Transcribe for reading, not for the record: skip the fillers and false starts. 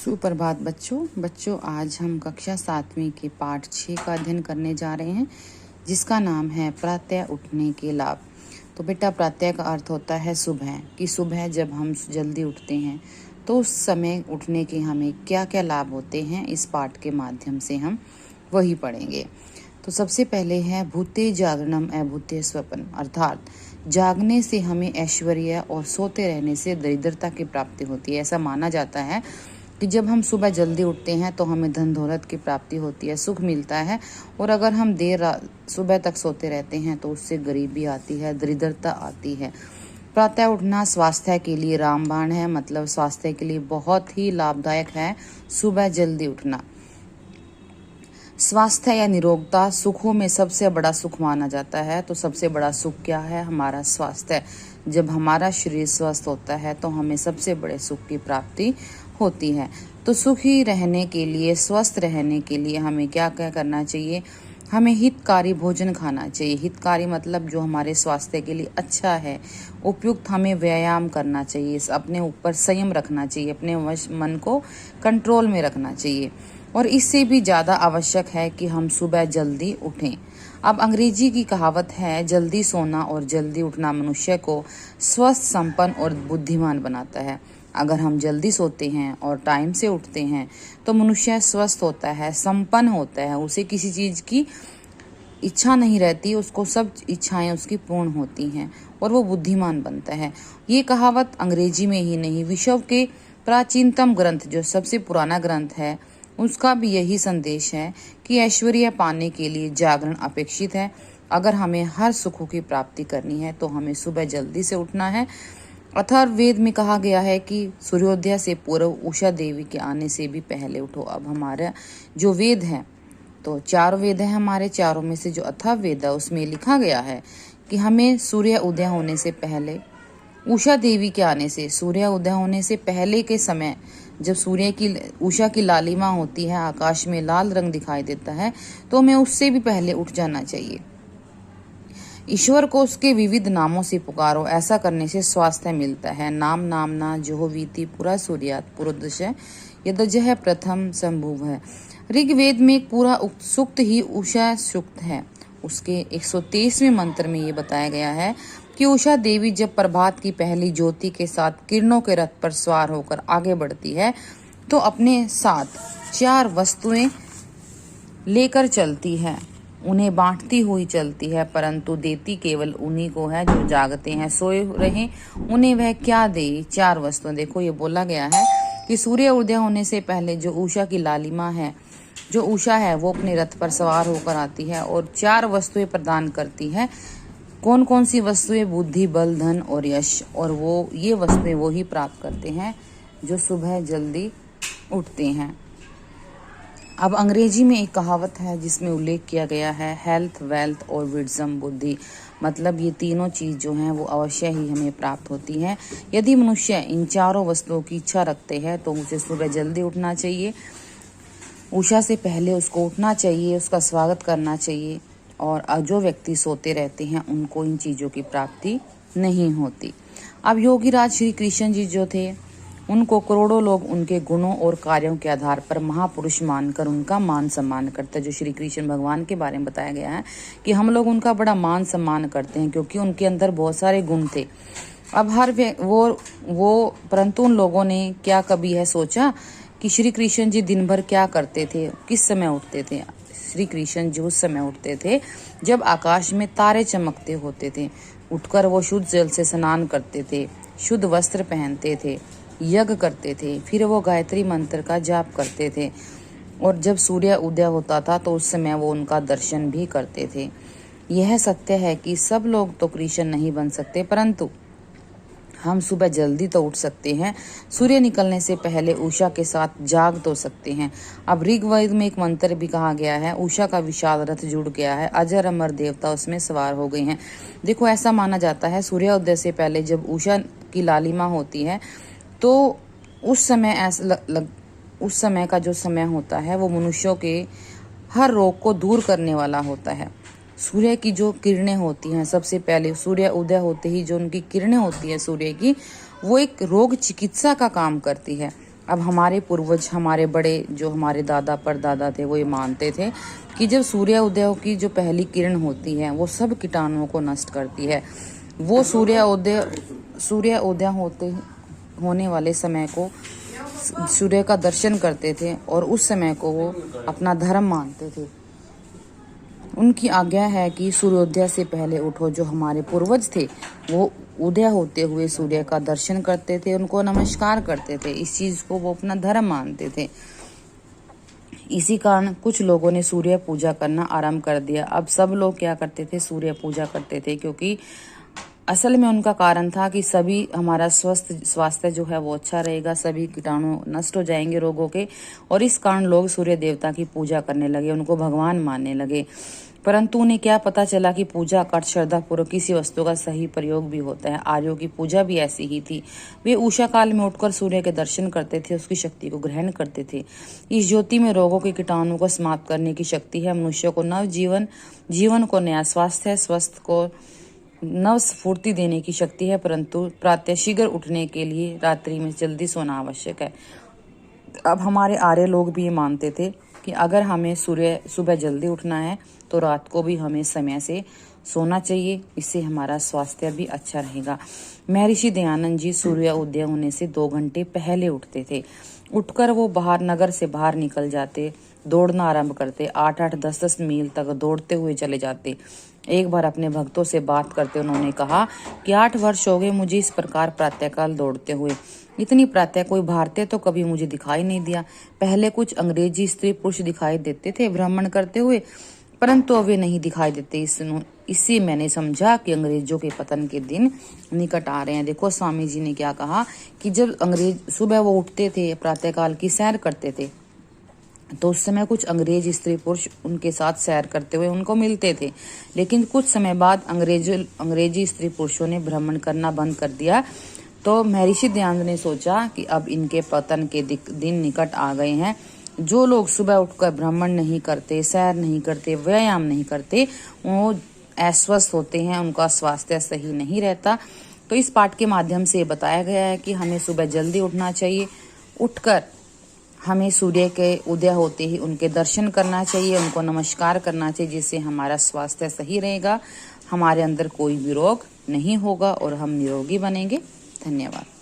सुप्रभात बच्चों आज हम कक्षा 7वीं के पाठ 6 का अध्ययन करने जा रहे हैं, जिसका नाम है प्रातः उठने के लाभ। तो बेटा, प्रातः का अर्थ होता है सुबह कि सुबह जब हम जल्दी उठते हैं तो उस समय उठने के हमें क्या क्या लाभ होते हैं, इस पाठ के माध्यम से हम वही पढ़ेंगे। तो सबसे पहले है भूते जागरणम अभूते स्वपन, अर्थात जागने से हमें ऐश्वर्य और सोते रहने से दरिद्रता की प्राप्ति होती है। ऐसा माना जाता है कि जब हम सुबह जल्दी उठते हैं तो हमें धन दौलत की प्राप्ति होती है, सुख मिलता है, और अगर हम देर रात सुबह तक सोते रहते हैं तो उससे गरीबी आती है, दरिद्रता आती है। प्रातः उठना स्वास्थ्य के लिए रामबाण है, मतलब स्वास्थ्य के लिए बहुत ही लाभदायक है सुबह जल्दी उठना। स्वास्थ्य या निरोगता सुखों में सबसे बड़ा सुख माना जाता है। तो सबसे बड़ा सुख क्या है? हमारा स्वास्थ्य। जब हमारा शरीर स्वस्थ होता है तो हमें सबसे बड़े सुख की प्राप्ति होती है। तो सुखी रहने के लिए, स्वस्थ रहने के लिए हमें क्या क्या करना चाहिए? हमें हितकारी भोजन खाना चाहिए। हितकारी मतलब जो हमारे स्वास्थ्य के लिए अच्छा है, उपयुक्त। हमें व्यायाम करना चाहिए, अपने ऊपर संयम रखना चाहिए, अपने मन को कंट्रोल में रखना चाहिए, और इससे भी ज़्यादा आवश्यक है कि हम सुबह जल्दी उठें। अब अंग्रेजी की कहावत है, जल्दी सोना और जल्दी उठना मनुष्य को स्वस्थ, संपन्न और बुद्धिमान बनाता है। अगर हम जल्दी सोते हैं और टाइम से उठते हैं तो मनुष्य स्वस्थ होता है, संपन्न होता है, उसे किसी चीज़ की इच्छा नहीं रहती, उसको सब इच्छाएं उसकी पूर्ण होती हैं और वो बुद्धिमान बनता है। ये कहावत अंग्रेजी में ही नहीं, विश्व के प्राचीनतम ग्रंथ, जो सबसे पुराना ग्रंथ है, उसका भी यही संदेश है कि ऐश्वर्य पाने के लिए जागरण अपेक्षित है। अगर हमें हर सुखों की प्राप्ति करनी है तो हमें सुबह जल्दी से उठना है। अथर्ववेद में कहा गया है कि सूर्योदय से पूर्व उषा देवी के आने से भी पहले उठो। अब हमारा जो वेद है, तो 4 वेद हैं हमारे, चारों में से जो अथर्ववेद है उसमें लिखा गया है कि हमें सूर्य उदय होने से पहले, उषा देवी के आने से, सूर्य उदय होने से पहले के समय, जब सूर्य की उषा की लालिमा होती है, आकाश में लाल रंग दिखाई देता है, तो हमें उससे भी पहले उठ जाना चाहिए। ईश्वर को उसके विविध नामों से पुकारो, ऐसा करने से स्वास्थ्य मिलता है। नाम नामना जोहवीति पुरा सूर्यात पुरोदश यदजह प्रथम संभुव है। ऋग्वेद में एक पूरा सूक्त ही उषा सूक्त है। उसके 123वें मंत्र में ये बताया गया है कि उषा देवी जब प्रभात की पहली ज्योति के साथ किरणों के रथ पर सवार होकर आगे बढ़ती है तो अपने साथ 4 वस्तुएं लेकर चलती है, उन्हें बांटती हुई चलती है, परंतु देती केवल उन्हीं को है जो जागते हैं, सोए रहे उन्हें वह क्या दे? 4 वस्तुएं। देखो, ये बोला गया है कि सूर्य उदय होने से पहले जो उषा की लालिमा है, जो उषा है, वो अपने रथ पर सवार होकर आती है और 4 वस्तुएं प्रदान करती है। कौन कौन सी वस्तुएं? बुद्धि, बल, धन और यश। और वो ये वस्तुएं वो ही प्राप्त करते हैं जो सुबह जल्दी उठते हैं। अब अंग्रेजी में एक कहावत है जिसमें उल्लेख किया गया है, हेल्थ, वेल्थ और विजडम, बुद्धि। मतलब ये तीनों चीज जो हैं वो अवश्य ही हमें प्राप्त होती हैं यदि मनुष्य इन 4 वस्तुओं की इच्छा रखते हैं। तो उसे सुबह जल्दी उठना चाहिए, उषा से पहले उसको उठना चाहिए, उसका स्वागत करना चाहिए, और जो व्यक्ति सोते रहते हैं उनको इन चीज़ों की प्राप्ति नहीं होती। अब योगीराज श्री कृष्ण जी जो थे, उनको करोड़ों लोग उनके गुणों और कार्यों के आधार पर महापुरुष मानकर उनका मान सम्मान करते हैं। जो श्री कृष्ण भगवान के बारे में बताया गया है कि हम लोग उनका बड़ा मान सम्मान करते हैं क्योंकि उनके अंदर बहुत सारे गुण थे। अब वो परंतु उन लोगों ने क्या कभी यह सोचा कि श्री कृष्ण जी दिन भर क्या करते थे, किस समय उठते थे? श्री कृष्ण जी उस समय उठते थे जब आकाश में तारे चमकते होते थे। उठकर वो शुद्ध जल से स्नान करते थे, शुद्ध वस्त्र पहनते थे, यज्ञ करते थे, फिर वो गायत्री मंत्र का जाप करते थे, और जब सूर्य उदय होता था तो उस समय वो उनका दर्शन भी करते थे। यह सत्य है कि सब लोग तो कृष्ण नहीं बन सकते, परंतु हम सुबह जल्दी तो उठ सकते हैं। सूर्य निकलने से पहले उषा के साथ जाग तो सकते हैं। अब ऋग्वेद में एक मंत्र भी कहा गया है, उषा का विशाल रथ जुड़ गया है, अजर अमर देवता उसमें सवार हो गए हैं। देखो, ऐसा माना जाता है सूर्योदय से पहले जब उषा की लालिमा होती है तो उस समय का जो समय होता है वो मनुष्यों के हर रोग को दूर करने वाला होता है। सूर्य की जो किरणें होती हैं, सबसे पहले सूर्य उदय होते ही जो उनकी किरणें होती हैं सूर्य की, वो एक रोग चिकित्सा का काम करती है। अब हमारे पूर्वज, हमारे बड़े, जो हमारे दादा परदादा थे, वो ये मानते थे कि जब सूर्योदय की जो पहली किरण होती है वो सब कीटाणुओं को नष्ट करती है। वो सूर्योदय होने वाले समय को सूर्य का दर्शन करते थे और उस समय को वो अपना धर्म मानते थे। उनकी आज्ञा है कि सूर्योदय से पहले उठो। जो हमारे पूर्वज थे वो उदय होते हुए सूर्य का दर्शन करते थे, उनको नमस्कार करते थे। इस चीज को वो अपना धर्म मानते थे। इसी कारण कुछ लोगों ने सूर्य पूजा करना आरंभ कर दिया। अब सब लोग क्या करते थे? सूर्य पूजा करते थे, क्योंकि असल में उनका कारण था कि सभी हमारा स्वास्थ्य जो है वो अच्छा रहेगा, सभी कीटाणु नष्ट हो जाएंगे रोगों के। और इस कारण लोग सूर्य देवता की पूजा करने लगे, उनको भगवान मानने लगे। परंतु उन्हें क्या पता चला कि पूजा का श्रद्धा पूर्वक किसी वस्तु का सही प्रयोग भी होता है। आर्यों की पूजा भी ऐसी ही थी। वे उषा काल में उठकर सूर्य के दर्शन करते थे, उसकी शक्ति को ग्रहण करते थे। इस ज्योति में रोगों के कीटाणु को समाप्त करने की शक्ति है। मनुष्य को नव जीवन को नया स्वास्थ्य, स्वस्थ को नव स्फूर्ति देने की शक्ति है। परंतु प्रातः शीघ्र उठने के लिए रात्रि में जल्दी सोना आवश्यक है। अब हमारे आर्य लोग भी ये मानते थे कि अगर हमें सुबह जल्दी उठना है तो रात को भी हमें समय से सोना चाहिए, इससे हमारा स्वास्थ्य भी अच्छा रहेगा। महर्षि दयानंद जी सूर्य उदय होने से 2 घंटे पहले उठते थे। उठकर वो नगर से बाहर निकल जाते, दौड़ना आरंभ करते। 8-8, 10-10 मील तक दौड़ते हुए चले जाते। एक बार अपने भक्तों से बात करते उन्होंने कहा कि 8 वर्ष हो गए मुझे इस प्रकार प्रातःकाल दौड़ते हुए। इतनी प्रातः कोई भारतीय तो कभी मुझे दिखाई नहीं दिया। पहले कुछ अंग्रेजी स्त्री पुरुष दिखाई देते थे भ्रमण करते हुए, परंतु अब वे नहीं दिखाई देते। इससे मैंने समझा कि अंग्रेजों के पतन के दिन निकट आ रहे हैं। देखो स्वामी जी ने क्या कहा कि जब अंग्रेज सुबह वो उठते थे, प्रातःकाल की सैर करते थे, तो उस समय कुछ अंग्रेज स्त्री पुरुष उनके साथ सैर करते हुए उनको मिलते थे। लेकिन कुछ समय बाद अंग्रेजी स्त्री पुरुषों ने भ्रमण करना बंद कर दिया। तो महर्षि दयानंद ने सोचा कि अब इनके पतन के दिन निकट आ गए हैं। जो लोग सुबह उठकर भ्रमण नहीं करते, सैर नहीं करते, व्यायाम नहीं करते, वो अस्वस्थ होते हैं, उनका स्वास्थ्य सही नहीं रहता। तो इस पाठ के माध्यम से बताया गया है कि हमें सुबह जल्दी उठना चाहिए। उठकर हमें सूर्य के उदय होते ही उनके दर्शन करना चाहिए, उनको नमस्कार करना चाहिए, जिससे हमारा स्वास्थ्य सही रहेगा, हमारे अंदर कोई भी रोग नहीं होगा और हम निरोगी बनेंगे। धन्यवाद।